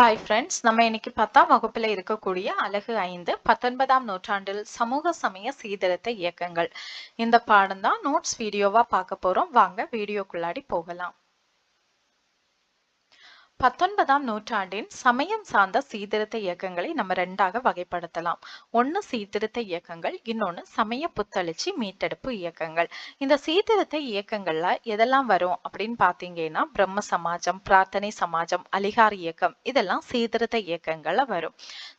Hi friends, நம்ம இன்னைக்கு 10ஆம் வகுப்புல இருக்கக்கூடிய அலகு 5 19ஆம் நூற்றாண்டில் சமூக சமய சீர்திருத்த இயக்கங்கள். இந்த பாடம் தான் நோட்ஸ் வீடியோவா பார்க்க போறோம். வாங்க வீடியோக்குள்ளாடி போகலாம். 19ஆம் நூற்றாண்டின் சமயம் சார்ந்த சீர்திருத்த இயக்கங்களை நம்ம ரெண்டாக வகைப்படுத்தலாம். ஒன்னு சீர்திருத்த இயக்கங்கள், இன்னொன்னு சமய புத்தெழுச்சி மீட்டெடுப்பு இயக்கங்கள். இந்த சீர்திருத்த இயக்கங்கள்ல எதெல்லாம் வரும் அப்படின்னு பாத்தீங்கன்னா, பிரம்ம சமாஜம், பிரார்த்தனை சமாஜம், அலிகார் இயக்கம் இதெல்லாம் சீர்திருத்த இயக்கங்கள்ல வரும்.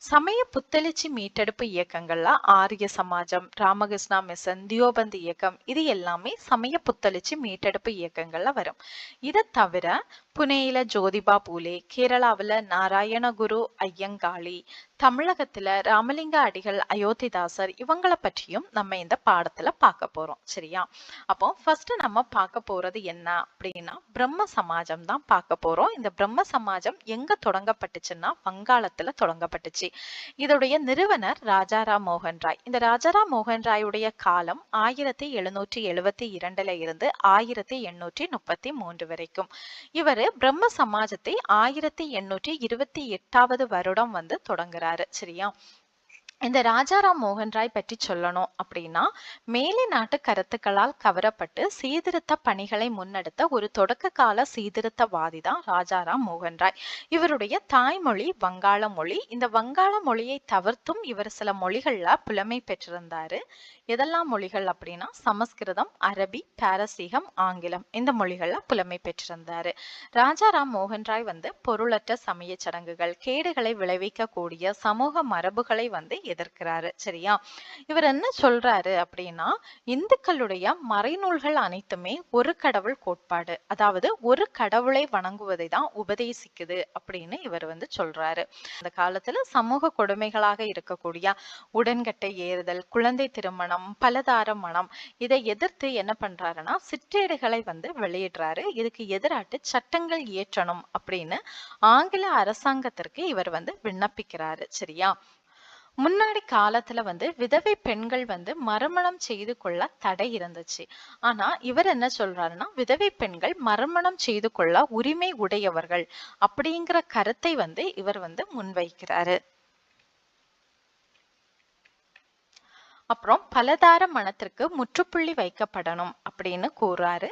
சமய புத்தெழுச்சி மீட்டெடுப்பு இயக்கங்கள்ல ஆரிய சமாஜம், ராமகிருஷ்ணா மிஷன், தியோபந்த் இயக்கம் இது எல்லாமே சமய புத்தெழுச்சி மீட்டெடுப்பு இயக்கங்கள்ல வரும். இதை தவிர புனேயில ஜோதிபா பூலே, கேரளாவுல நாராயணகுரு ஐயங்காளி, தமிழகத்துல ராமலிங்க அடிகள் அயோத்திதாசர் இவங்கள பற்றியும் நம்ம இந்த பாடத்துல பார்க்க போறோம். சரியா? அப்போ ஃபர்ஸ்ட் நம்ம பார்க்க போறது என்ன அப்படின்னா, பிரம்ம சமாஜம் தான் பார்க்க போறோம். இந்த பிரம்ம சமாஜம் எங்க தொடங்கப்பட்டுச்சுன்னா வங்காளத்துல தொடங்கப்பட்டுச்சு. இதோடைய நிறுவனர் ராஜாராம் மோகன் ராய். இந்த ராஜாராம் மோகன் ராயுடைய காலம் 1772 இருந்து 1833 வரைக்கும். இவரு பிரம்ம சமாஜத்தை 1828 வருடம் தொடங்குறாரு. சரியா? இந்த ராஜாராம் மோகன் ராய் பற்றி சொல்லணும் அப்படின்னா, மேலை நாட்டு கருத்துக்களால் கவரப்பட்டு சீர்திருத்த பணிகளை முன்னெடுத்த ஒரு தொடக்க கால சீர்திருத்தவாதி தான் ராஜாராம் மோகன் ராய். இவருடைய தாய்மொழி வங்காள மொழி. இந்த வங்காள மொழியை தவிர்த்தும் இவர் சில மொழிகள்ல புலமை பெற்றிருந்தாரு. எதெல்லாம் மொழிகள் அப்படின்னா, சமஸ்கிருதம், அரபி, பாரசீகம், ஆங்கிலம் இந்த மொழிகள்ல புலமை பெற்றிருந்தாரு. ராஜாராம் மோகன் ராய் பொருளற்ற சமய சடங்குகள், கேடுகளை விளைவிக்கக்கூடிய சமூக மரபுகளை எதிர்க்கிறாரு. சரியா? இவர் என்ன சொல்றாரு அப்படின்னா, இந்துக்களுடைய மறைநூல்கள் அனைத்துமே ஒரு கடவுள் கோட்பாடு, அதாவது ஒரு கடவுளை வணங்குவதை தான் உபதேசிக்குது அப்படின்னு இவர் சொல்றாரு. அந்த காலத்துல சமூக கொடுமைகளாக இருக்கக்கூடிய உடன்கட்டை ஏறுதல், குழந்தை திருமணம், பலதார மனம் இதை எதிர்த்து என்ன பண்றாருன்னா சிற்றேடுகளை வெளியிடுறாரு. இதுக்கு எதிராட்டு சட்டங்கள் இயற்றணும் அப்படின்னு ஆங்கில அரசாங்கத்திற்கு இவர் விண்ணப்பிக்கிறாரு. சரியா? முன்னாடி காலத்துல விதவை பெண்கள் மறுமணம் செய்து கொள்ள தடை இருந்துச்சு. ஆனா இவர் என்ன சொல்றாருன்னா, விதவை பெண்கள் மறுமணம் செய்து கொள்ள உரிமை உடையவர்கள் அப்படிங்கிற கருத்தை இவர் முன்வைக்கிறாரு. அப்புறம் பலதார மனத்திற்கு முற்றுப்புள்ளி வைக்கப்படணும் அப்படின்னு கூறாரு.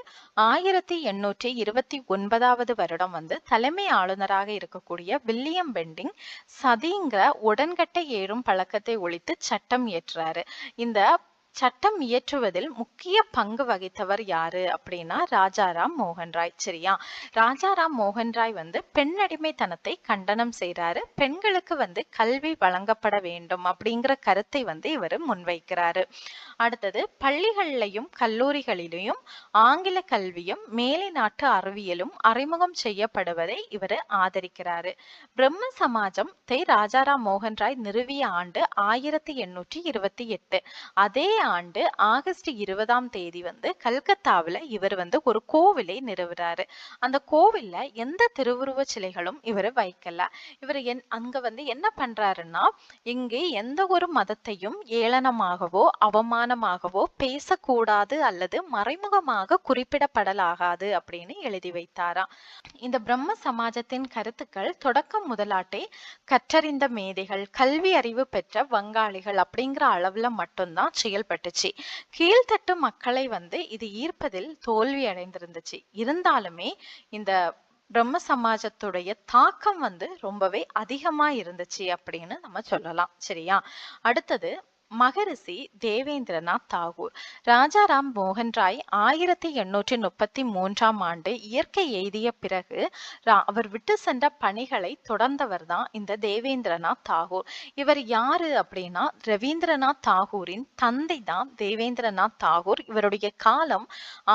1829 வருடம் தலைமை ஆளுநராக இருக்கக்கூடிய வில்லியம் பெண்டிங் சதிங்கிற உடன்கட்டை ஏறும் பழக்கத்தை ஒழித்து சட்டம் இயற்றுறாரு. இந்த சட்டம் இயற்றுவதில் முக்கிய பங்கு வகித்தவர் யாரு அப்படின்னா ராஜாராம் மோகன் ராய். சரியா? ராஜாராம் மோகன் ராய் பெண்ணடிமைத்தனத்தை கண்டனம் செய்யறாரு. பெண்களுக்கு கல்வி வழங்கப்பட வேண்டும் அப்படிங்கிற கருத்தை இவர் முன்வைக்கிறாரு. அடுத்தது பள்ளிகளிலையும் கல்லூரிகளிலையும் ஆங்கில கல்வியும் மேலை நாட்டு அறிவியலும் அறிமுகம் செய்யப்படுவதை இவர் ஆதரிக்கிறாரு. பிரம்ம சமாஜம் ராஜாராம் மோகன் ராய் நிறுவிய ஆண்டு 1828. அதே ஆண்டு ஆகஸ்ட் 20ஆம் தேதி கல்கத்தாவில் இவர் ஒரு கோவிலை நிறுவுறாரு. அந்த கோவில்ல எந்த திருவுருவ சிலைகளும் இவர் வைக்கல. இவர் அங்க என்ன பண்றாருன்னா, இங்கு எந்த ஒரு மதத்தையும் ஏளனமாகவோ அவமானமாகவோ பேசக்கூடாது அல்லது மறைமுகமாக குறிப்பிடப்படலாகாது அப்படின்னு எழுதி வைத்தாராம். இந்த பிரம்ம சமாஜத்தின் கருத்துக்கள் தொடக்கம் முதலாட்டே கற்றறிந்த மேதைகள், கல்வி அறிவு பெற்ற வங்காளிகள் அப்படிங்கிற அளவுல மட்டும்தான் செயல்பட்டுச்சு. கீழ்த்தட்டு மக்களை இது ஈர்ப்பதில் தோல்வி அடைந்திருந்துச்சு. இருந்தாலுமே இந்த பிரம்ம சமாஜத்துடைய தாக்கம் ரொம்பவே அதிகமா இருந்துச்சு அப்படின்னு நம்ம சொல்லலாம். சரியா? அடுத்தது மகரிஷி தேவேந்திரநாத் தாகூர். ராஜாராம் மோகன் ராய் 1833ஆம் ஆண்டு இயற்கை எய்திய பிறகு அவர் விட்டு சென்ற பணிகளை தொடர்ந்தவர் தான் இந்த தேவேந்திரநாத் தாகூர். இவர் யாரு அப்படின்னா, ரவீந்திரநாத் தாகூரின் தந்தை தான் தேவேந்திரநாத் தாகூர். இவருடைய காலம்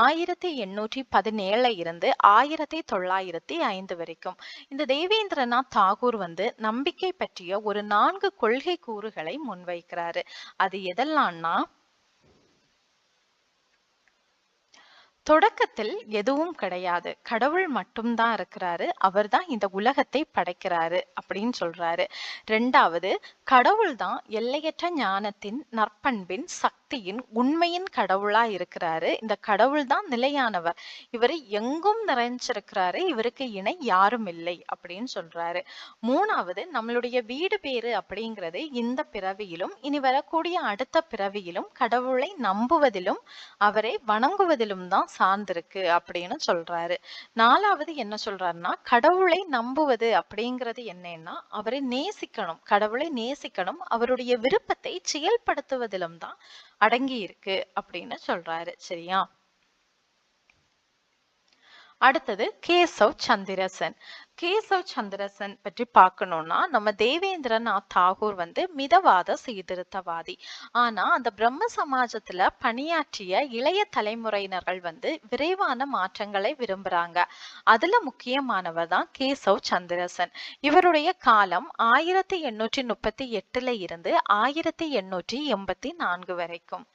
1817 இருந்து 1905 வரைக்கும். இந்த தேவேந்திரநாத் தாகூர் நம்பிக்கை பற்றிய ஒரு 4 கொள்கை கூறுகளை முன்வைக்கிறாரு. அது எதெல்லாம்னா, தொடக்கத்தில் எதுவும் கிடையாது. கடவுள் மட்டும்தான் இருக்கிறாரு. அவர்தான் இந்த உலகத்தை படைக்கிறாரு அப்படின்னு சொல்றாரு. 2வது, கடவுள் தான் எல்லையற்ற ஞானத்தின், நற்பண்பின், சக்தியின், உண்மையின் கடவுளா இருக்கிறாரு. இந்த கடவுள் தான் நிலையானவர். இவர் எங்கும் நிறைஞ்சிருக்கிறாரு. இவருக்கு இணை யாரும் இல்லை அப்படின்னு சொல்றாரு. 3வது, நம்மளுடைய வீடு பேரு அப்படிங்கிறது இந்த பிறவியிலும் இனி வரக்கூடிய அடுத்த பிறவியிலும் கடவுளை நம்புவதிலும் அவரை வணங்குவதிலும் தான் சார்ந்திருக்கு அப்படின்னு சொல்றாரு. 4வது என்ன சொல்றாருன்னா, கடவுளை நம்புவது அப்படிங்கிறது என்னன்னா, அவரை நேசிக்கணும், கடவுளை நேசிக்கணும், அவருடைய விருப்பத்தை செயல்படுத்துவதிலும் தான் அடங்கி இருக்கு அப்படின்னு சொல்றாரு. சரியா? அடுத்தது கேசவ் சந்திரசன். கேசவ் சந்திரசன் பற்றி பார்க்கணும்னா, நம்ம தேவேந்திரநாத் தாகூர் மிதவாத சீர்திருத்தவாதி. ஆனா அந்த பிரம்ம சமாஜத்துல பணியாற்றிய இளைய தலைமுறையினர்கள் விரைவான மாற்றங்களை விரும்புறாங்க. அதுல முக்கியமானவர் தான் கேசவ் சந்திரசன். இவருடைய காலம் 1838 இருந்து 1884 வரைக்கும்.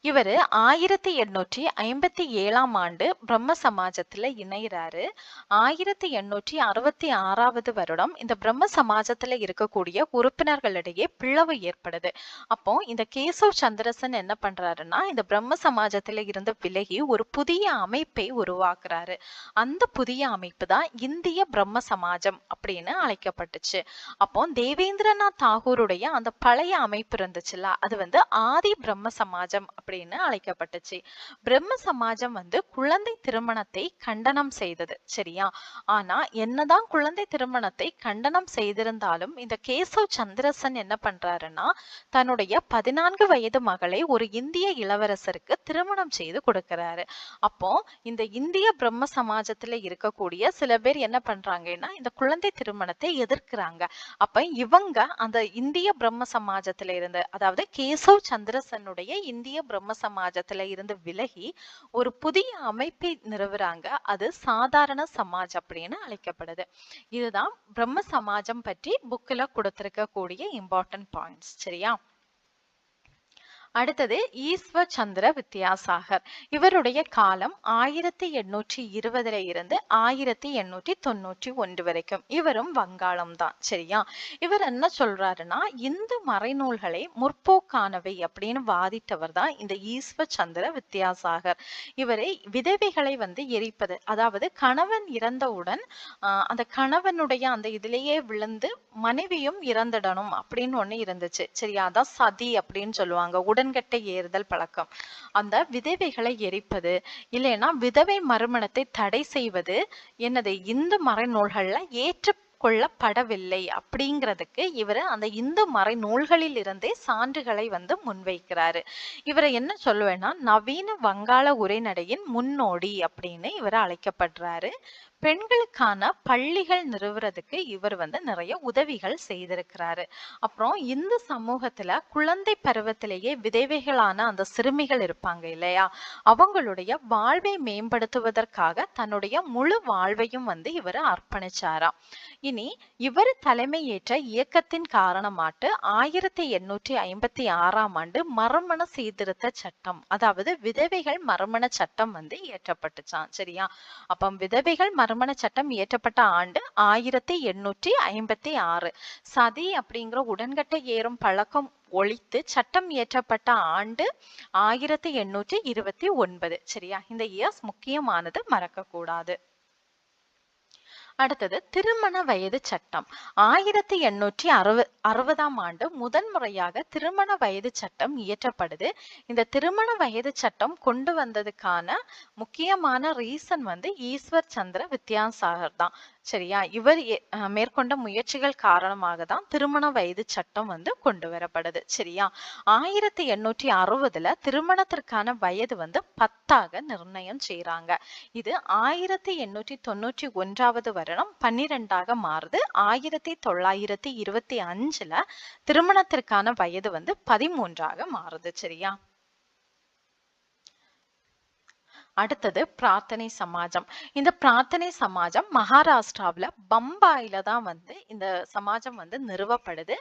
இவரு 1857ஆம் ஆண்டு பிரம்ம சமாஜத்துல இணைகிறாரு. 1866வது வருடம் இந்த பிரம்ம சமாஜத்துல இருக்கக்கூடிய உறுப்பினர்களிடையே பிளவு ஏற்படுது. அப்போ இந்த கேசவ் சந்திரசன் என்ன பண்றாருன்னா, இந்த பிரம்ம சமாஜத்துல இருந்து விலகி ஒரு புதிய அமைப்பை உருவாக்குறாரு. அந்த புதிய அமைப்பு தான் இந்திய பிரம்ம சமாஜம் அப்படின்னு அழைக்கப்பட்டுச்சு. அப்போ தேவேந்திரநாத் தாகூருடைய அந்த பழைய அமைப்பு இருந்துச்சுல்ல, அது ஆதி பிரம்ம சமாஜம் அப்படின்னு அழைக்கப்பட்டுச்சு. பிரம்ம சமாஜம் குழந்தை திருமணத்தை கண்டனம் செய்தது. சரியா? ஆனா என்னதான் குழந்தை திருமணத்தை கண்டனம் செய்திருந்தாலும் இந்த கேசவ் சந்திரசன் என்ன பண்றாருன்னா, தன்னுடைய 14 வயது மகளை ஒரு இந்திய இளவரசருக்கு திருமணம் செய்து கொடுக்கிறாரு. அப்போ இந்த இந்திய பிரம்ம சமாஜத்துல இருக்கக்கூடிய சில பேர் என்ன பண்றாங்கன்னா, இந்த குழந்தை திருமணத்தை எதிர்க்கிறாங்க. அப்ப இவங்க அந்த இந்திய பிரம்ம சமாஜத்துல இருந்து, அதாவது கேசவ் சந்திரசனுடைய இந்திய பிரம்ம சமாஜத்துல இருந்து விலகி ஒரு புதிய அமைப்பை நிறுவுறாங்க. அது சாதாரண சமாஜ் அப்படின்னு அழைக்கப்படுது. இதுதான் பிரம்ம சமாஜம் பற்றி புக்ல கொடுத்திருக்க கூடிய இம்பார்ட்டன்ட் பாயிண்ட்ஸ். சரியா? அடுத்தது ஈஸ்வர் சந்திர வித்யாசாகர். இவருடைய காலம் 1820 இருந்து 1891 வரைக்கும். இவரும் வங்காளம் தான். சரியா? இவர் என்ன சொல்றாருன்னா, இந்து மறைநூல்களை முற்போக்கானவை அப்படின்னு வாதிட்டவர் தான் இந்த ஈஸ்வர் சந்திர வித்யாசாகர். இவரை விதவைகளை எரிப்பது, அதாவது கணவன் இறந்தவுடன் அந்த கணவனுடைய அந்த இதிலேயே விழுந்து மனைவியும் இறந்துடணும் அப்படின்னு ஒண்ணு இருந்துச்சு. சரியா? அதான் சதி அப்படின்னு சொல்லுவாங்க. உடன்கட்டை ஏறுதல் பழக்கம். அந்த விதவைகளை எரிப்பது, இல்லைன்னா விதவை மறுமணத்தை தடை செய்வது என்னது இந்து மறைநூல்கள்ல ஏற்றுக்கொள்ளப்படவில்லை அப்படிங்கிறதுக்கு இவர் அந்த இந்து மறைநூல்களில் இருந்தே சான்றுகளை முன்வைக்கிறாரு. இவரை என்ன சொல்லுவேன்னா, நவீன வங்காள உரைநடையின் முன்னோடி அப்படின்னு இவர் அழைக்கப்படுறாரு. பெண்களுக்கான பள்ளிகள் நிறுவுறதுக்கு இவர் நிறைய உதவிகள் செய்திருக்கிறாரு. அப்புறம் இந்த சமூகத்துல குழந்தை பருவத்திலேயே விதவைகளான அந்த சிறுமிகள் இருப்பாங்க இல்லையா, அவங்களுடைய வாழ்வை மேம்படுத்துவதற்காக தன்னுடைய முழு வாழ்வையும் இவர் அர்ப்பணிச்சாராம். இனி இவர் தலைமை ஏற்ற இயக்கத்தின் காரணமாட்டு 1856ஆம் ஆண்டு மறுமண சீர்திருத்த சட்டம், அதாவது விதவைகள் மறுமண சட்டம் இயற்றப்பட்டுச்சான். சரியா? அப்ப விதவைகள் மறுமண சட்டம் இயற்றப்பட்ட ஆண்டு 1856. சதி அப்படிங்கிற உடன்கட்டை ஏறும் பழக்கம் ஒழித்து சட்டம் இயற்றப்பட்ட ஆண்டு 1829. சரியா? இந்த இயர்ஸ் முக்கியமானது, மறக்க கூடாது. அடுத்தது திருமண வயது சட்டம். 1860ஆம் ஆண்டு முதன்முறையாக திருமண வயது சட்டம் இயற்றப்படுது. இந்த திருமண வயது சட்டம் கொண்டு வந்ததுக்கான முக்கியமான ரீசன் ஈஸ்வர் சந்திர வித்யாசாகர் தான். சரியா? இவர் மேற்கொண்ட முயற்சிகள் காரணமாக தான் திருமண வயது சட்டம் கொண்டு வரப்படுது. சரியா? 1860ல திருமணத்திற்கான வயது 10ஆக நிர்ணயம் செய்யறாங்க. இது 1891வது வருடம் 12ஆக மாறுது. 1925ல திருமணத்திற்கான வயது 13ஆக மாறுது. சரியா? அடுத்தது பிரார்த்தனை சமாஜம். இந்த பிரார்த்தனை சமாஜம் மகாராஷ்டிராவுல பம்பாயில தான் வந்து இந்த சமாஜம் வந்து நிறுவப்படுது.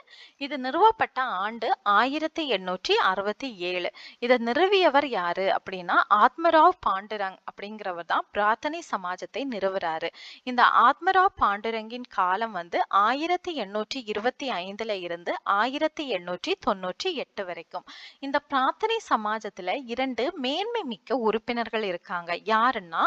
இது நிறுவப்பட்ட ஆண்டு 1867. இதை நிறுவியவர் யாரு அப்படின்னா ஆத்மராவ் பாண்டுரங் அப்படிங்கிறவர் தான் பிரார்த்தனை சமாஜத்தை நிறுவுறாரு. இந்த ஆத்மராவ் பாண்டுரங்கின் காலம் வந்து 1825 இருந்து 1898 வரைக்கும். இந்த பிரார்த்தனை சமாஜத்துல 2 மேன்மை மிக்க உறுப்பினர்கள் இருக்காங்க. யாருன்னா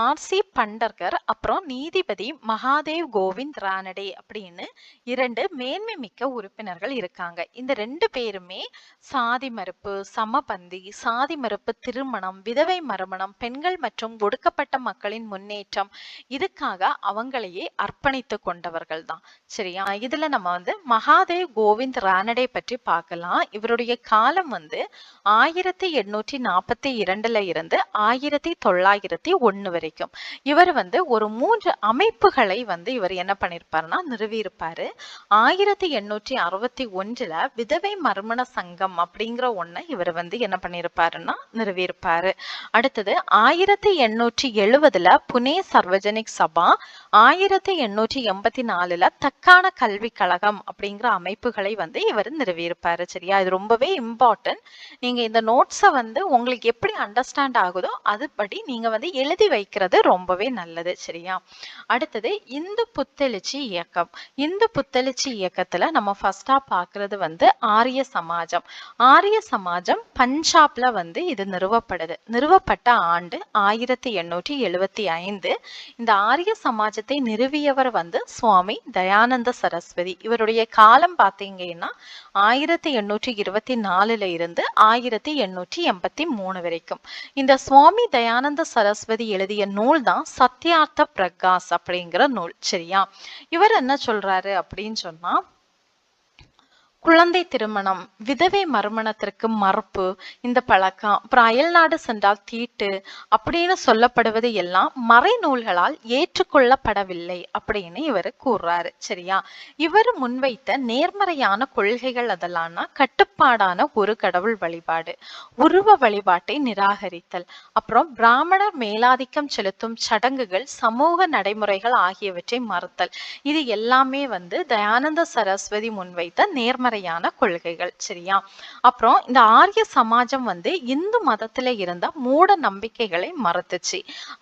ஆர்.சி. பண்டர்கர் அப்புறம் நீதிபதி மகாதேவ் கோவிந்த் ரானடே அப்படின்னு 2 மேன்மை மிக்க உறுப்பினர்கள் இருக்காங்க. இந்த 2 பேருமே சாதி மறுப்பு, சமபந்தி, சாதி மறுப்பு திருமணம், விதவை மறுமணம், பெண்கள் மற்றும் ஒடுக்கப்பட்ட மக்களின் முன்னேற்றம், இதுக்காக அவங்களையே அர்ப்பணித்து கொண்டவர்கள் தான். சரியா? இதுல நம்ம வந்து மகாதேவ் கோவிந்த் ரானடே பற்றி பார்க்கலாம். இவருடைய காலம் வந்து 1842 இருந்து 1901 வரைக்கும். இவர் வந்து ஒரு 3 அமைப்புகளை வந்து இவர் என்ன பண்ணிருப்பாருன்னா நிறுவி இருப்பாரு. 1861 விதவை மறுமண சங்கம் அப்படிங்கிற ஒண்ண இவர் வந்து என்ன பண்ணிருப்பாருன்னா நிறுவி இருப்பாரு. அடுத்தது 1870 புனே சர்வஜனிக் சபா, 1884 தக்கான கல்வி கழகம் அப்படிங்கிற அமைப்புகளை வந்து இவர் நிறுவி இருப்பாரு. சரியா? இது ரொம்பவே இம்பார்ட்டன்ட். நீங்க இந்த நோட்ஸை வந்து உங்களுக்கு எப்படி அண்டர்ஸ்டாண்ட் ஆகுதோ அதுபடி நீங்க வந்து எழுதி வைக்கிறது ரொம்பவே நல்லது. சரியா? அடுத்தது இந்து புத்தெழுச்சி இயக்கம். இந்து புத்தெழுச்சி இயக்கத்துல நம்ம ஃபர்ஸ்டா பாக்குறது வந்து ஆரிய சமாஜம். ஆரிய சமாஜம் பஞ்சாப்ல வந்து இது நிறுவப்படுது. நிறுவப்பட்ட ஆண்டு 1875. இந்த ஆரிய சமாஜத்தை நிறுவியவர் வந்து சுவாமி தயானந்த சரஸ்வதி. இவருடைய காலம் பாத்தீங்கன்னா 1824 இருந்து 1883 வரைக்கும். இந்த சுவாமி தயானந்த சரஸ்வதி எழுதிய நூல் தான் சத்யார்த்த பிரகாஷ் அப்படிங்கிற நூல். சரியா? இவர் என்ன சொல்றாரு அப்படின்னு சொன்னா, குழந்தை திருமணம், விதவை மறுமணத்திற்கு மறுப்பு, இந்த பழக்கம், அப்புறம் அயல்நாடு சென்றால் தீட்டு அப்படின்னு சொல்லப்படுவது எல்லாம் மறைநூல்களால் ஏற்றுக்கொள்ளப்படவில்லை அப்படின்னு இவர் கூறுறாரு. சரியா? இவர் முன்வைத்த நேர்மறையான கொள்கைகள் அதெல்லாம்னா கட்டுப்பாடான ஒரு கடவுள் வழிபாடு, உருவ வழிபாட்டை நிராகரித்தல், அப்புறம் பிராமணர் மேலாதிக்கம் செலுத்தும் சடங்குகள், சமூக நடைமுறைகள் ஆகியவற்றை மறுத்தல். இது எல்லாமே வந்து தயானந்த சரஸ்வதி முன்வைத்த நேர்மறை கொள்கைகள். சரியா? அப்புறம் இந்த ஆரிய சமாஜம் வந்து இந்து மதத்துல இருந்த மூட நம்பிக்கைகளை மறுத்துச்சு.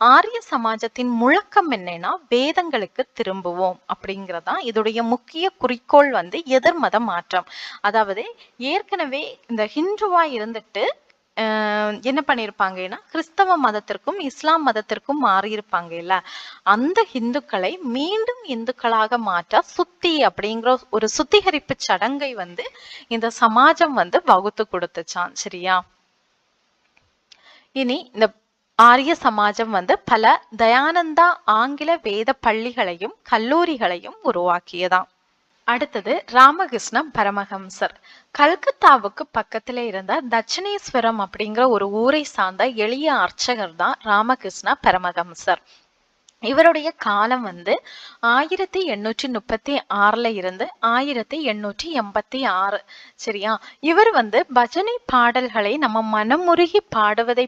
ஆரிய சமாஜத்தின் முழக்கம் என்னன்னா வேதங்களுக்கு திரும்புவோம் அப்படிங்கறதா இதோடைய முக்கிய குறிக்கோள் வந்து எதிர்மத மாற்றம். அதாவது ஏற்கனவே இந்த ஹிந்துவா இருந்துட்டு என்ன பண்ணிருப்பாங்கன்னா கிறிஸ்தவ மதத்திற்கும் இஸ்லாம் மதத்திற்கும் மாறி இருப்பாங்க இல்ல, அந்த இந்துக்களை மீண்டும் இந்துக்களாக மாற்ற சுத்தி அப்படிங்கிற ஒரு சுத்திகரிப்பு சடங்கை வந்து இந்த சமாஜம் வந்து வகுத்து கொடுத்துச்சான். சரியா? இனி இந்த ஆரிய சமாஜம் வந்து பல தயானந்தா ஆங்கில வேத பள்ளிகளையும் கல்லூரிகளையும் உருவாக்கியதாம். அடுத்தது ராமகிருஷ்ண பரமஹம்சர். கல்கத்தாவுக்கு பக்கத்துல இருந்த தட்சிணேஸ்வரம் அப்படிங்கிற ஒரு ஊரை சார்ந்த எளிய அர்ச்சகர் தான் ராமகிருஷ்ண பரமஹம்சர். இவருடைய காலம் வந்து 1836 இருந்து 1886. சரியா? இவர் வந்து பஜனை பாடல்களை நம்ம மனமுருகி பாடுவதை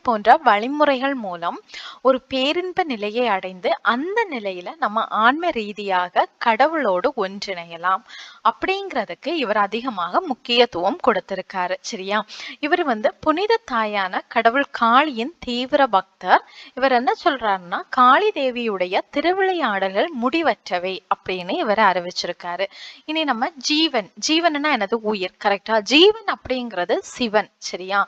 போன்ற வழிமுறைகள் மூலம் ஒரு பேரின்ப நிலையை அடைந்து அந்த நிலையில நம்ம ஆன்ம ரீதியாக கடவுளோடு ஒன்றிணையலாம் அப்படிங்கிறதுக்கு இவர் அதிகமாக முக்கியத்துவம் கொடுத்திருக்காரு. சரியா? இவர் வந்து புனித தாயான கடவுள் காளியின் தீவிர பக்தர். இவர் என்ன சொல்றாருன்னா காளி தேவியுடைய திருவிளையாடல்கள் முடிவற்றவை அப்படின்னு இவர் அறிவிச்சிருக்காரு. இனி நம்ம ஜீவன்னா எனது உயிர். கரெக்டா? ஜீவன் அப்படிங்கிறது சிவன். சரியா?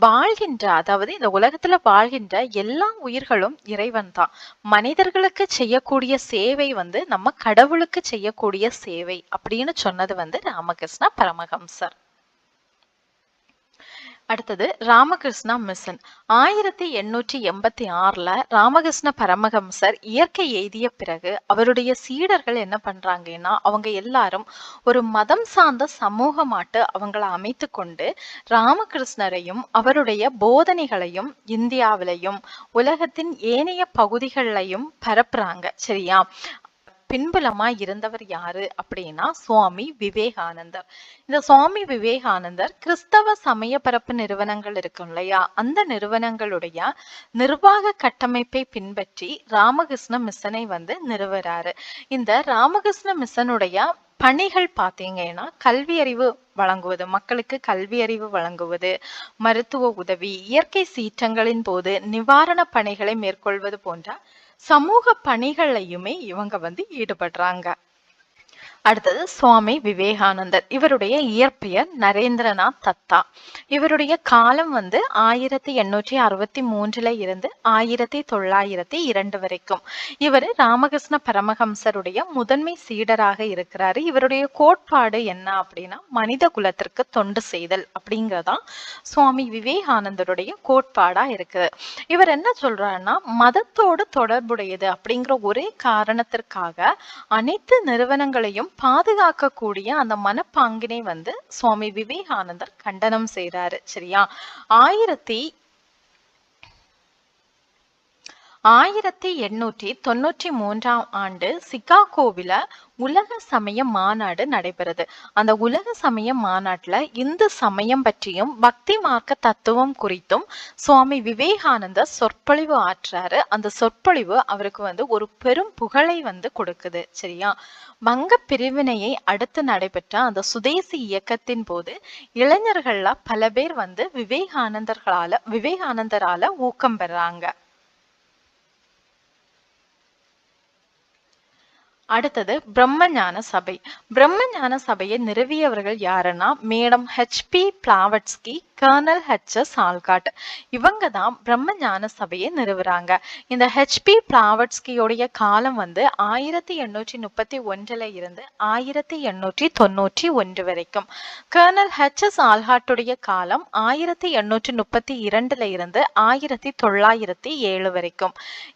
வாழ்கின்ற அதாவது இந்த உலகத்துல வாழ்கின்ற எல்லா உயிர்களும் இறைவன் தான். மனிதர்களுக்கு செய்யக்கூடிய சேவை வந்து நம்ம கடவுளுக்கு செய்யக்கூடிய சேவை அப்படின்னு சொன்னது வந்து ராமகிருஷ்ண பரமஹம்சர். அடுத்தது ராமகிருஷ்ணா மிஷன். 1886 ராமகிருஷ்ண பரமஹம்சர் இயற்கை எய்திய பிறகு அவருடைய சீடர்கள் என்ன பண்றாங்கன்னா அவங்க எல்லாரும் ஒரு மதம் சார்ந்த சமூகமாட்டு அவங்கள அமைத்து கொண்டு ராமகிருஷ்ணரையும் அவருடைய போதனைகளையும் இந்தியாவிலையும் உலகத்தின் ஏனைய பகுதிகளிலையும் பரப்புறாங்க. சரியா? பின்புலமா இருந்தவர் யாரு அப்படின்னா சுவாமி விவேகானந்தர். இந்த சுவாமி விவேகானந்தர் கிறிஸ்தவ சமய பரப்பு நிறுவனங்கள் இருக்கும் இல்லையா, அந்த நிறுவனங்களுடைய நிர்வாக கட்டமைப்பை பின்பற்றி ராமகிருஷ்ண மிஷனை வந்து நிறுவறாரு. இந்த ராமகிருஷ்ண மிஷனுடைய பணிகள் பார்த்தீங்கன்னா கல்வி அறிவு வழங்குவது, மக்களுக்கு கல்வி அறிவு வழங்குவது, மருத்துவ உதவி, இயற்கை சீற்றங்களின் போது நிவாரண பணிகளை மேற்கொள்வது போன்ற சமூக பணிகளையுமே இவங்க வந்து ஈடுபடுறாங்க. அடுத்தது சுவாமி விவேகானந்தர். இவருடைய இயற்பெயர் நரேந்திரநாத் தத்தா. இவருடைய காலம் வந்து 1863 இருந்து 1902 வரைக்கும். இவர் ராமகிருஷ்ண பரமஹம்சருடைய முதன்மை சீடராக இருக்கிறாரு. இவருடைய கோட்பாடு என்ன அப்படின்னா மனித குலத்திற்கு தொண்டு செய்தல் அப்படிங்கறதான் சுவாமி விவேகானந்தருடைய கோட்பாடா இருக்குது. இவர் என்ன சொல்றாருன்னா மதத்தோடு தொடர்புடையது அப்படிங்கிற ஒரே காரணத்திற்காக அனைத்து நிறுவனங்களையும் பாதுகாக்கக்கூடிய அந்த மனப்பாங்கினை வந்து சுவாமி விவேகானந்தர் கண்டனம் செய்றாரு. சரியா? 1893 ஆண்டு சிகாகோவில உலக சமய மாநாடு நடைபெறுது. அந்த உலக சமய மாநாட்டுல இந்து சமயம் பற்றியும் பக்தி மார்க்க தத்துவம் குறித்தும் சுவாமி விவேகானந்தர் சொற்பொழிவு ஆற்றாரு. அந்த சொற்பொழிவு அவருக்கு வந்து ஒரு பெரும் புகழை வந்து கொடுக்குது. சரியா? வங்க பிரிவினையை அடுத்து நடைபெற்ற அந்த சுதேசி இயக்கத்தின் போது இளைஞர்கள்ல பல பேர் வந்து விவேகானந்தரால ஊக்கம் பெறாங்க. அடுத்தது பிரம்மஞான சபை. பிரம்மஞான சபையை நிறுவியவர்கள் யாருன்னா madam HP Blavatsky, colonel HS Olcott. இவங்க தான் பிரம்மஞான சபையை நிறுவுறாங்க. இந்த HP பிளாவட்ஸ்கியோடைய காலம் வந்து 1831 இருந்து 1891 வரைக்கும். கர்னல் HS ஆல்காட்டுடைய காலம் 1832 இருந்து 1907 வரைக்கும்.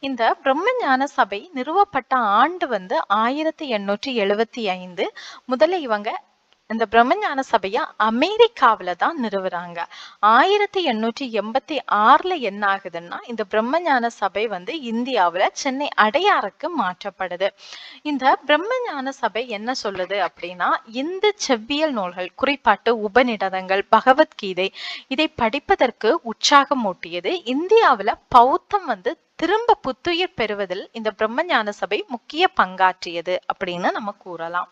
இந்த பிரம்மஞான சபை நிறுவப்பட்ட ஆண்டு வந்து 1875. முதல்ல இவங்க இந்த பிரம்மஞான சபைய அமெரிக்காவில தான் நிறுவுறாங்க. 1886 என்ன ஆகுதுன்னா இந்த பிரம்மஞான சபை வந்து இந்தியாவுல சென்னை அடையாறுக்கு மாற்றப்படுது. இந்த பிரம்மஞான சபை என்ன சொல்லுது அப்படின்னா இந்து செவ்வியல் நூல்கள், குறிப்பாட்டு உபநிடதங்கள், பகவத்கீதை இதை படிப்பதற்கு உற்சாகமூட்டியது. இந்தியாவுல பௌத்தம் வந்து திரும்ப புத்துயிர் பெறுவதில் இந்த பிரம்மஞான சபை முக்கிய பங்காற்றியது அப்படின்னு நம்ம கூறலாம்.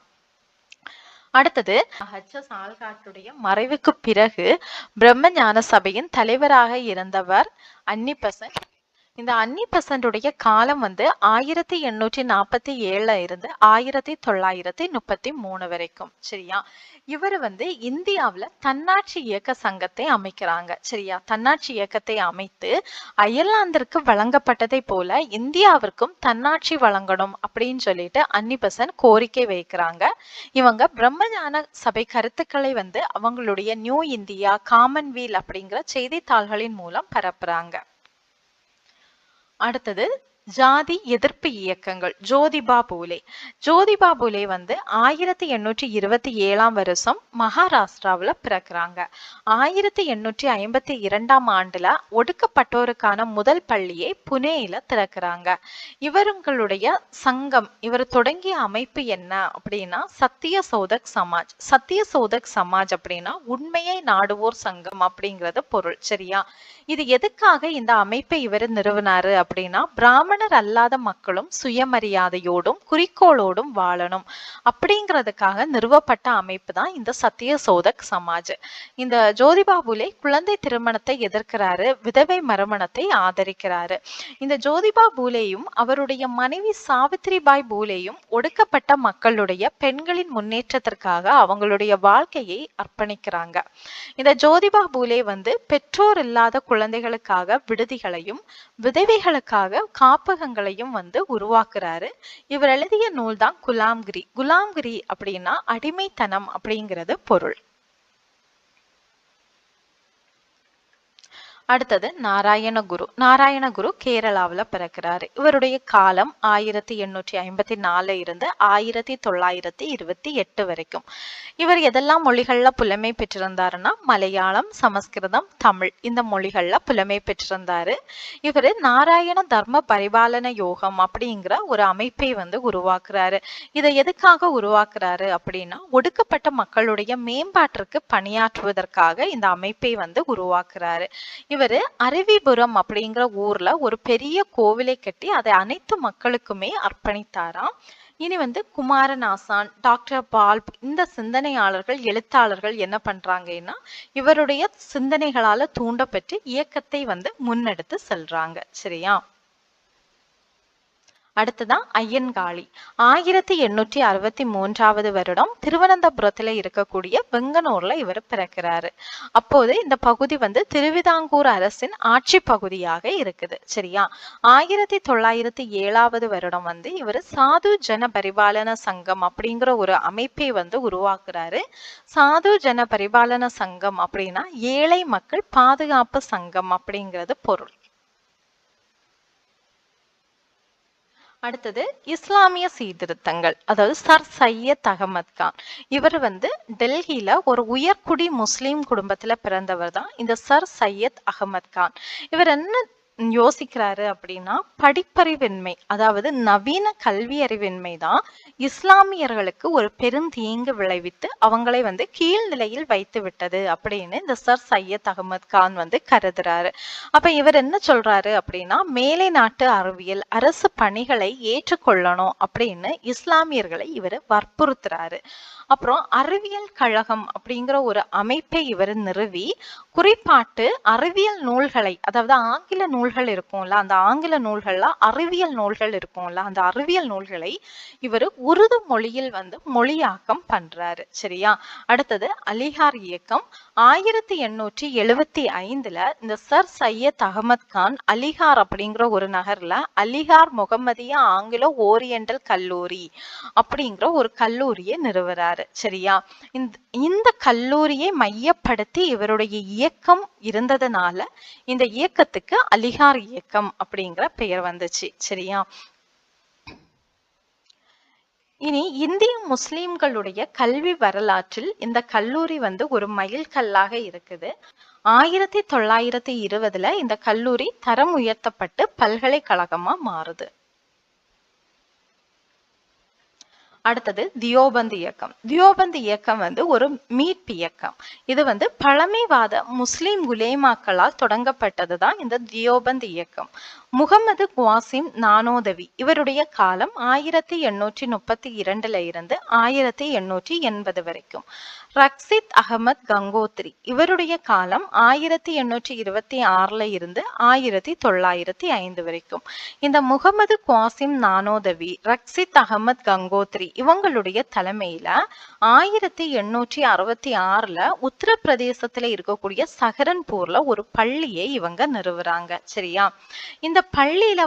அடுத்தது HS ஆல்காட்டுடைய மறைவுக்கு பிறகு பிரம்மஞான சபையின் தலைவராக இருந்தவர் அன்னி பெசன்ட். இந்த அன்னி பெசன்ட்டுடைய காலம் வந்து 1847 இருந்து 1933 வரைக்கும். சரியா? இவர் வந்து இந்தியாவுல தன்னாட்சி இயக்க சங்கத்தை அமைக்கிறாங்க. சரியா? தன்னாட்சி இயக்கத்தை அமைத்து அயர்லாந்திற்கு வழங்கப்பட்டதை போல இந்தியாவிற்கும் தன்னாட்சி வழங்கணும் அப்படின்னு சொல்லிட்டு அன்னி பெசன்ட் கோரிக்கை வைக்கிறாங்க. இவங்க பிரம்மஞான சபை கருத்துக்களை வந்து அவங்களுடைய நியூ இந்தியா, காமன்வெல்த் அப்படிங்கிற செய்தித்தாள்களின் மூலம் பரப்புறாங்க. அடுத்தது ஜாதி எதிர்ப்பு இயக்கங்கள். ஜோதிபா பூலே. ஜோதிபா பூலே வந்து 1827 வருஷம் மகாராஷ்டிராவுல பிறக்கிறாங்க. 1852 ஆண்டுல ஒடுக்கப்பட்டோருக்கான முதல் பள்ளியை புனேல திறக்கிறாங்க. இவர்களுடைய சங்கம், இவர் தொடங்கிய அமைப்பு என்ன அப்படின்னா சத்திய சோதக் சமாஜ். சத்திய சோதக் சமாஜ் அப்படின்னா உண்மையை நாடுவோர் சங்கம் அப்படிங்கிறது பொருள். சரியா? இது எதுக்காக இந்த அமைப்பை இவர் நிறுவனாரு அப்படின்னா பிராமணர் அல்லாத மக்களும் சுயமரியாதையோடும் குறிக்கோளோடும் வாழணும் அப்படிங்கிறதுக்காக நிறுவப்பட்ட அமைப்பு தான் இந்த சத்திய சோதக் சமாஜ். இந்த ஜோதிபா பூலே குழந்தை திருமணத்தை எதிர்க்கிறாரு, விதவை மறுமணத்தை ஆதரிக்கிறாரு. இந்த ஜோதிபா பூலேயும் அவருடைய மனைவி சாவித்ரிபாய் பூலேயும் ஒடுக்கப்பட்ட மக்களுடைய பெண்களின் முன்னேற்றத்திற்காக அவங்களுடைய வாழ்க்கையை அர்ப்பணிக்கிறாங்க. இந்த ஜோதிபா பூலே வந்து பெற்றோர் இல்லாத குழந்தைகளுக்காக விடுதிகளையும் விதவைகளுக்காக காப்பகங்களையும் வந்து உருவாக்குறாரு. இவர் எழுதிய நூல் தான் குலாம்கிரி. குலாம்கிரி அப்படின்னா அடிமைத்தனம் அப்படிங்கிறது பொருள். அடுத்தது நாராயணகுரு. நாராயணகுரு கேரளாவில் பிறக்கிறாரு. இவருடைய காலம் 1854 இருந்து 1928 வரைக்கும். இவர் எதெல்லாம் மொழிகள்ல புலமை பெற்றிருந்தாருன்னா மலையாளம், சமஸ்கிருதம், தமிழ் இந்த மொழிகள்ல புலமை பெற்றிருந்தாரு. இவர் நாராயண தர்ம பரிபாலன யோகம் அப்படிங்கிற ஒரு அமைப்பை உருவாக்குறாரு. இதை எதுக்காக உருவாக்குறாரு அப்படின்னா ஒடுக்கப்பட்ட மக்களுடைய மேம்பாட்டிற்கு பணியாற்றுவதற்காக இந்த அமைப்பை உருவாக்குறாரு. இவரு அருவிபுரம் அப்படிங்கிற ஊர்ல ஒரு பெரிய கோவிலை கட்டி அதை அனைத்து மக்களுக்குமே அர்ப்பணித்தாராம். இனி குமாரநாசான், டாக்டர் பால்ப் இந்த சிந்தனையாளர்கள், எழுத்தாளர்கள் என்ன பண்றாங்கன்னா இவருடைய சிந்தனைகளால தூண்டப்பட்டு இயக்கத்தை முன்னெடுத்து செல்றாங்க. சரியா? அடுத்ததான் ஐயன்காளி. 1863 வருடம் திருவனந்தபுரத்துல இருக்கக்கூடிய வெங்கனூர்ல இவர் பிறக்கிறாரு. அப்போது இந்த பகுதி திருவிதாங்கூர் அரசின் ஆட்சி பகுதியாக இருக்குது. சரியா? 1907 வருடம் இவர் சாது ஜன பரிபாலன சங்கம் அப்படிங்கிற ஒரு அமைப்பை உருவாக்குறாரு. சாது ஜன பரிபாலன சங்கம் அப்படின்னா ஏழை மக்கள் பாதுகாப்பு சங்கம் அப்படிங்கிறது பொருள். அடுத்தது இஸ்லாமிய சீர்திருத்தங்கள். அதாவது சர் சையத் அகமது கான். இவர் டெல்லியில ஒரு உயர்குடி முஸ்லீம் குடும்பத்துல பிறந்தவர் தான் இந்த சர் சையத் அகமது கான். இவர் என்ன யோசிக்கிறாரு அப்படின்னா படிப்பறிவின்மை, அதாவது நவீன கல்வி அறிவின்மை தான் இஸ்லாமியர்களுக்கு ஒரு பெருந்தீங்கு விளைவித்து அவங்களை கீழ்நிலையில் வைத்து விட்டது அப்படின்னு இந்த சர் சையத் அகமது கான் கருதுறாரு. அப்ப இவர் என்ன சொல்றாரு அப்படின்னா மேலை நாட்டு அறிவியல் அரசு பணிகளை ஏற்றுக்கொள்ளணும் அப்படின்னு இஸ்லாமியர்களை இவர் வற்புறுத்துறாரு. அப்புறம் அறிவியல் கழகம் அப்படிங்கிற ஒரு அமைப்பை இவர் நிறுவி குறிப்பாட்டு அறிவியல் நூல்களை, அதாவது ஆங்கில நூல்கள் இருக்கும்ல, அந்த ஆங்கில நூல்கள்ல அறிவியல் நூல்கள் இருக்கும்ல, அந்த அறிவியல் நூல்களை இவர் உருது மொழியில் மொழியாக்கம் பண்றாரு. சரியா? அடுத்தது அலிகார் இயக்கம். 1875 இந்த சர் சையத் அகமது கான் அலிகார் அப்படிங்கிற ஒரு நகர்ல அலிகார் முகமதியா ஆங்கிலோ ஓரியண்டல் கல்லூரி அப்படிங்கிற ஒரு கல்லூரியை நிறுவுறாரு. சரியா? இந்த கல்லூரியை மையப்படுத்தி இவருடைய இயக்கம் இருந்ததுனால இந்த இயக்கத்துக்கு அலிகார் இயக்கம் அப்படிங்கிற பெயர் வந்துச்சு. சரியா? இனி இந்திய முஸ்லிம்களுடைய கல்வி வரலாற்றில் இந்த கல்லூரி ஒரு மைல்கல்லாக இருக்குது. 1920 இந்த கல்லூரி தரம் உயர்த்தப்பட்டு பல்கலைக்கழகமா மாறுது. அடுத்தது தியோபந்த் இயக்கம். தியோபந்த் இயக்கம் ஒரு மீட்பு இயக்கம். இது பழமைவாத முஸ்லிம் உலேமாக்களால் தொடங்கப்பட்டதுதான் இந்த தியோபந்த் இயக்கம். முகமது குவாசிம் நானோதவி இவருடைய காலம் 1832 இருந்து 1880 வரைக்கும். ரக்சித் அகமது கங்கோத்ரி இவருடைய காலம் 1826 இருந்து 1905 வரைக்கும். இந்த முகமது குவாசிம் நானோதவி, ரக்சித் அகமது கங்கோத்ரி இவங்களுடைய தலைமையில 1866 உத்தரப்பிரதேசத்துல இருக்கக்கூடிய சஹரன்பூர்ல ஒரு பள்ளியை இவங்க நிறுவுறாங்க. சரியா? இந்த பள்ளியில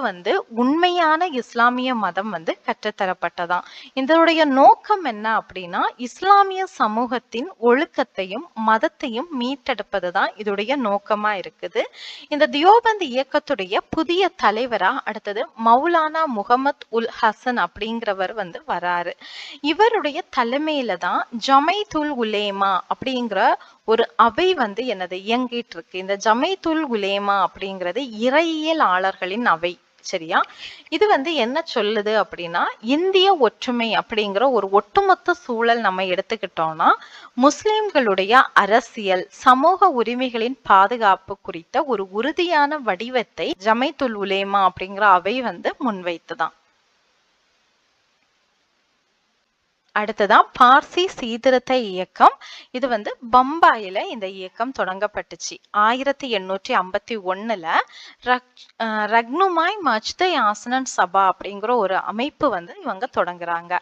உண்மையான இஸ்லாமிய மதம் கற்றுத்தரப்பட்டதாம். இதனுடைய நோக்கம் என்ன அப்படின்னா இஸ்லாமிய சமூகத்தின் ஒழுக்கத்தையும் மதத்தையும் மீட்டெடுப்பதுதான் இதோடைய நோக்கமா இருக்குது. இந்த தியோபந்த் இயக்கத்துடைய புதிய தலைவரா அடுத்தது மௌலானா முகமது உல் ஹசன் அப்படிங்கிறவர் வராரு. இவருடைய தலைமையில தான் ஜமைத்துல் உலேமா அப்படிங்கிற ஒரு அவை என்னது இயங்கிட்டு இருக்கு. இந்த ஜமைத்துல் உலேமா அப்படிங்கிறது இறையியலாளர்களின் அவை. சரியா? இது என்ன சொல்லுது அப்படின்னா இந்திய ஒற்றுமை அப்படிங்கிற ஒரு ஒட்டுமொத்த சூழல் நம்ம எடுத்துக்கிட்டோம்னா முஸ்லிம்களுடைய அரசியல் சமூக உரிமைகளின் பாதுகாப்பு குறித்த ஒரு உறுதியான வடிவத்தை ஜமைத்துல் உலேமா அப்படிங்கிற அவை முன்வைத்துதான். அடுத்ததான் பார்சி சீர்திருத்த இயக்கம். இது பம்பாயில இந்த இயக்கம் தொடங்கப்பட்டுச்சு. 1851 ரக்னுமாய் மஜ்த யாசனன் சபா அப்படிங்கிற ஒரு அமைப்பு இவங்க தொடங்குறாங்க.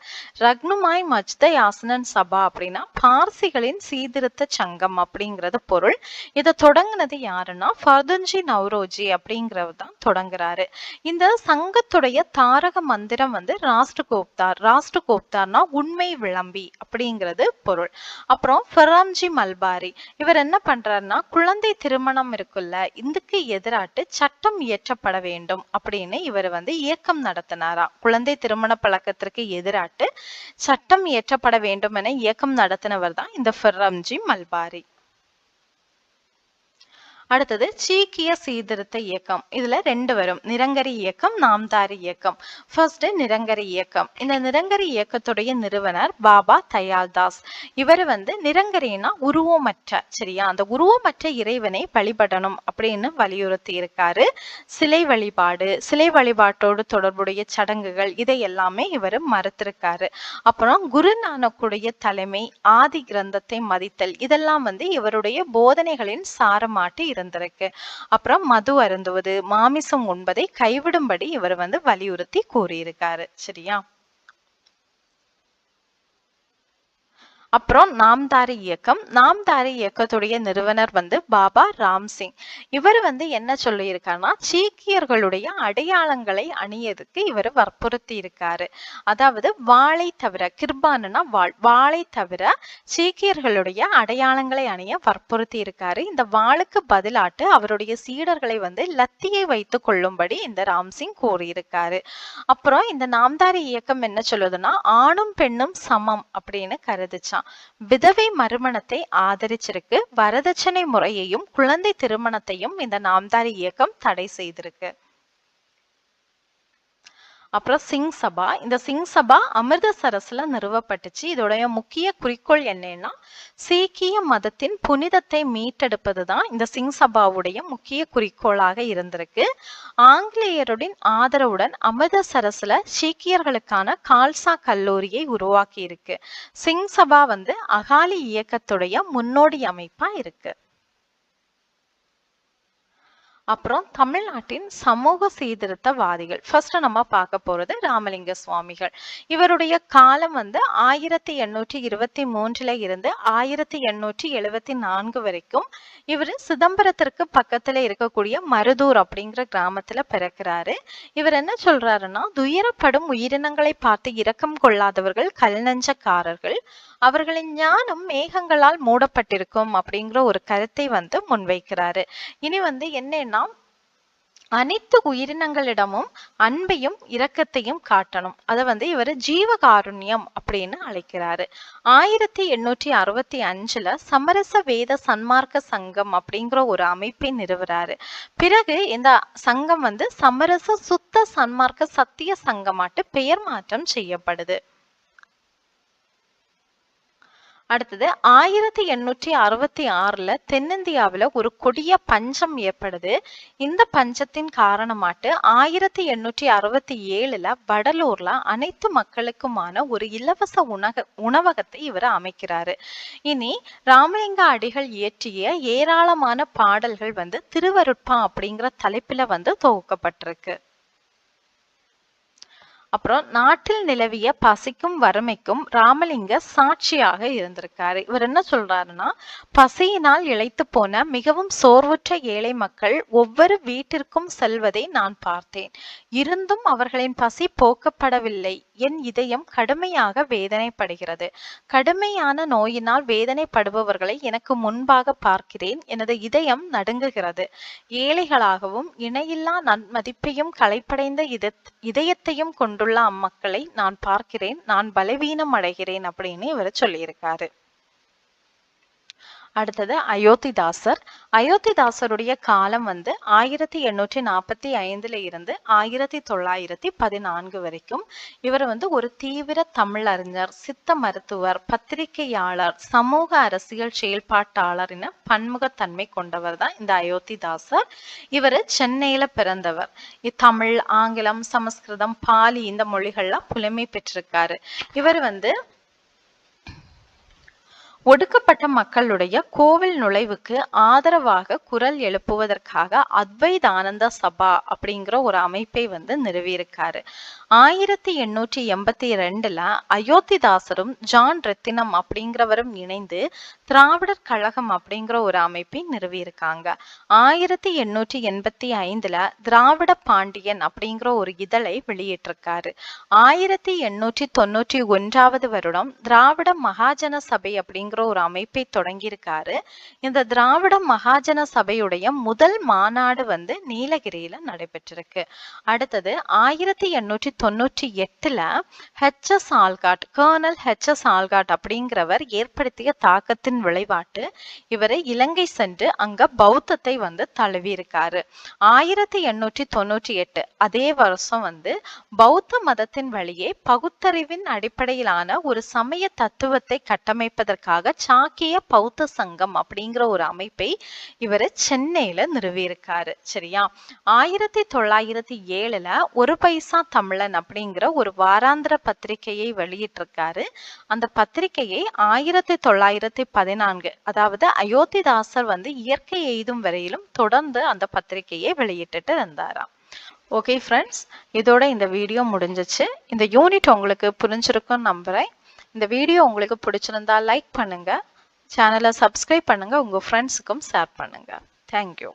ரக்னுமாய் மஜ்த யாசனன் சபா அப்படின்னா பார்சிகளின் சீர்திருத்த சங்கம் அப்படிங்கிறது பொருள். இதை தொடங்குனது யாருன்னா ஃபர்துன்ஜி நவ்ரோஜி அப்படிங்கிறவர் தான் தொடங்குறாரு. இந்த சங்கத்துடைய தாரக மந்திரம் ராஷ்டிரகோப்தார். ராஷ்டிரகோப்தார்னா உண்மை புதுமை விளம்பி அப்படிங்கிறது பொருள். அப்புறம் ஃபெராம்ஜி மல்பாரி இவர் என்ன பண்றாருன்னா, குழந்தை திருமணம் இருக்குல்ல, இதுக்கு எதிராட்டு சட்டம் இயற்றப்பட வேண்டும் அப்படின்னு இவர் வந்து இயக்கம் நடத்தினாராம். குழந்தை திருமண பழக்கத்திற்கு எதிராட்டு சட்டம் இயற்றப்பட வேண்டும் என இயக்கம் நடத்தினவர் தான் இந்த ஃபெராம்ஜி மல்பாரி. அடுத்தது சீக்கிய சீர்திருத்த இயக்கம். இதுல ரெண்டு வரும், நிரங்கரி இயக்கம், நாம்தாரி இயக்கம். ஃபர்ஸ்ட் நிரங்கரி இயக்கம். இந்த நிரங்கரி இயக்கத்துடைய நிறுவனர் பாபா தயாள்தாஸ். இவர் வந்து நிரங்கரினா உருவமற்ற, சரியா, அந்த உருவமற்ற இறைவனை வழிபடணும் அப்படின்னு வலியுறுத்தி இருக்காரு. சிலை வழிபாடு, சிலை வழிபாட்டோடு தொடர்புடைய சடங்குகள் இதை எல்லாமே இவர் மறுத்திருக்காரு. அப்புறம் குரு நானக்குடைய தலைமை, ஆதி கிரந்தத்தை மதித்தல், இதெல்லாம் வந்து இவருடைய போதனைகளின் சாரமாட்டு இருந்திருக்கு. அப்புறம் மது அருந்துவது, மாமிசம் உண்பதை கைவிடும்படி இவர் வந்து வலியுறுத்தி கூறியிருக்காரு, சரியா. அப்புறம் நாம்தாரி இயக்கம். நாம்தாரி இயக்கத்துடைய நிறுவனர் வந்து பாபா ராம்சிங். இவர் வந்து என்ன சொல்லியிருக்காருன்னா, சீக்கியர்களுடைய அடையாளங்களை அணியதுக்கு இவர் வற்புறுத்தி இருக்காரு. அதாவது வாளை தவிர, கிர்பானுனா வாள், வாளை தவிர சீக்கியர்களுடைய அடையாளங்களை அணிய வற்புறுத்தி இருக்காரு. இந்த வாளுக்கு பதிலாட்டு அவருடைய சீடர்களை வந்து லத்தியை வைத்துக் கொள்ளும்படி இந்த ராம்சிங் கூறியிருக்காரு. அப்புறம் இந்த நாம்தாரி இயக்கம் என்ன சொல்லுதுன்னா, ஆணும் பெண்ணும் சமம் அப்படின்னு கருதுச்சான். விதவை மறுமணத்தை ஆதரிச்சிருக்கு. வரதட்சணை முறையையும் குழந்தை திருமணத்தையும் இந்த நாம்தாரி இயக்கம் தடை செய்திருக்கு. அப்புறம் சிங் சபா. இந்த சிங் சபா அமிர்தசரஸ்ல நிறுவப்பட்டுச்சு. இதோடைய முக்கிய குறிக்கோள் என்னன்னா, சீக்கிய மதத்தின் புனிதத்தை மீட்டெடுப்பதுதான் இந்த சிங் சபாவுடைய முக்கிய குறிக்கோளாக இருந்திருக்கு. ஆங்கிலேயருடன் ஆதரவுடன் அமிர்தசரஸ்ல சீக்கியர்களுக்கான கால்சா கல்லூரியை உருவாக்கி இருக்கு. சிங் சபா வந்து அகாலி இயக்கத்துடைய முன்னோடி அமைப்பா இருக்கு. அப்புறம் தமிழ்நாட்டின் சமூக சீர்திருத்தவாதிகள். ஃபர்ஸ்ட் நம்ம பார்க்க போறது ராமலிங்க சுவாமிகள். இவருடைய காலம் வந்து 1823 இருந்து 1874 வரைக்கும். இவர் சிதம்பரத்திற்கு பக்கத்துல இருக்கக்கூடிய மருதூர் அப்படிங்கிற கிராமத்துல பிறக்கிறாரு. இவர் என்ன சொல்றாருன்னா, துயரப்படும் உயிரினங்களை பார்த்து இரக்கம் கொள்ளாதவர்கள் கல் நெஞ்சக்காரர்கள், அவர்களின் ஞானம் மேகங்களால் மூடப்பட்டிருக்கும் அப்படிங்கிற ஒரு கருத்தை வந்து முன்வைக்கிறாரு. இனி வந்து என்னன்னா, அனைத்து உயிரினங்களிடமும் அன்பையும் இரக்கத்தையும் காட்டணும். அதை வந்து இவர் ஜீவகாருண்யம் அப்படின்னு அழைக்கிறாரு. 1865 சமரச வேத சன்மார்க்க சங்கம் அப்படிங்கிற ஒரு அமைப்பை நிறுவுறாரு. பிறகு இந்த சங்கம் வந்து சமரச சுத்த சன்மார்க்க சத்திய சங்கமாட்டு பெயர் மாற்றம் செய்யப்படுது. அடுத்தது 1866 தென்னிந்தியாவில் ஒரு கொடிய பஞ்சம் ஏற்படுது. இந்த பஞ்சத்தின் காரணமாட்டு 1867 வடலூர்ல அனைத்து மக்களுக்குமான ஒரு இலவச உணவகத்தை இவர் அமைக்கிறாரு. இனி ராமலிங்க அடிகள் இயற்றிய ஏராளமான பாடல்கள் வந்து திருவருட்பா அப்படிங்கிற தலைப்புல வந்து தொகுக்கப்பட்டிருக்கு. அப்புறம் நாட்டில் நிலவிய பசிக்கும் வறுமைக்கும் ராமலிங்க சாட்சியாக இருந்திருக்காரு. இவர் என்ன சொல்றாருன்னா, பசியினால் இளைத்து போன மிகவும் சோர்வுற்ற ஏழை மக்கள் ஒவ்வொரு வீட்டிற்கும் செல்வதை நான் பார்த்தேன். இருந்தும் அவர்களின் பசி போக்கப்படவில்லை. என் இதயம் கடுமையாக வேதனைப்படுகிறது. கடுமையான நோயினால் வேதனைப்படுபவர்களை எனக்கு முன்பாக பார்க்கிறேன். எனது இதயம் நடுங்குகிறது. ஏழைகளாகவும் இணையில்லா நன்மதிப்பையும் களைப்படைந்த இதயத்தையும் கொண்டுள்ள அம்மக்களை நான் பார்க்கிறேன். நான் பலவீனம் அடைகிறேன் அப்படின்னு இவர் சொல்லியிருக்காரு. அடுத்தது அயோத்திதாசர். அயோத்திதாசருடைய காலம் வந்து 1845 இருந்து 1914 வரைக்கும். இவர் வந்து ஒரு தீவிர தமிழறிஞர், சித்த மருத்துவர், பத்திரிகையாளர், சமூக அரசியல் செயல்பாட்டாளர் என பன்முகத்தன்மை கொண்டவர் தான் இந்த அயோத்திதாசர். இவர் சென்னையில பிறந்தவர். தமிழ், ஆங்கிலம், சமஸ்கிருதம், பாலி இந்த மொழிகள்லாம் புலமை பெற்றிருக்காரு. இவர் வந்து ஒடுக்கப்பட்ட மக்களுடைய கோவில் நுழைவுக்கு ஆதரவாக குரல் எழுப்புவதற்காக அத்வைதானந்த சபா அப்படிங்கிற ஒரு அமைப்பை வந்து நிறுவியிருக்காரு. 1882ல அயோத்திதாசரும் ஜான் ரத்தினம் அப்படிங்கிறவரும் இணைந்து திராவிடர் கழகம் அப்படிங்கிற ஒரு அமைப்பை நிறுவியிருக்காங்க. 1885ல திராவிட பாண்டியன் அப்படிங்கிற ஒரு இதழை வெளியிட்டிருக்காரு. 1891வது வருடம் திராவிட மகாஜன சபை அப்படிங்கிற ஒரு அமைப்பை தொடங்கியிருக்காரு. இந்த திராவிட மகாஜன சபையுடைய முதல் மாநாடு வந்து நீலகிரியில நடைபெற்றிருக்கு. அடுத்தது 1898ல H S. Olcott, colonel H S. Olcott அப்படிங்கிறவர் ஏற்படுத்திய தாக்கத்தின் விளைவாட்டு இவர் இலங்கை சென்று அங்க பௌத்தத்தை வந்து தழுவி இருக்காரு. 1898 அதே வருஷம் வந்து பௌத்த மதத்தின் வழியே பகுத்தறிவின் அடிப்படையிலான ஒரு சமய தத்துவத்தை கட்டமைப்பதற்காக சாக்கிய பௌத்த சங்கம் அப்படிங்கிற ஒரு அமைப்பை இவர் சென்னையில நிறுவியிருக்காரு. சரியா? 1907ல ஒரு பைசா தமிழன் அப்படிங்கிற ஒரு வாராந்திர பத்திரிகையை வெளியிட்டிருக்காரு. அந்த பத்திரிகையை 1914 அதாவது அயோத்திதாசர் வந்து இயற்கை எய்தும் வரையிலும் தொடர்ந்து அந்த பத்திரிகையை வெளியிட்டுட்டு இருந்தாராம். ஓகே ஃப்ரெண்ட்ஸ், இதோட இந்த வீடியோ முடிஞ்சிச்சு. இந்த யூனிட் உங்களுக்கு புரிஞ்சிருக்கும்னு நம்புறேன். இந்த வீடியோ உங்களுக்கு பிடிச்சிருந்தா லைக் பண்ணுங்க, சேனலை சப்ஸ்கிரைப் பண்ணுங்க, உங்க ஃப்ரெண்ட்ஸுக்கும் ஷேர் பண்ணுங்க. தேங்க்யூ.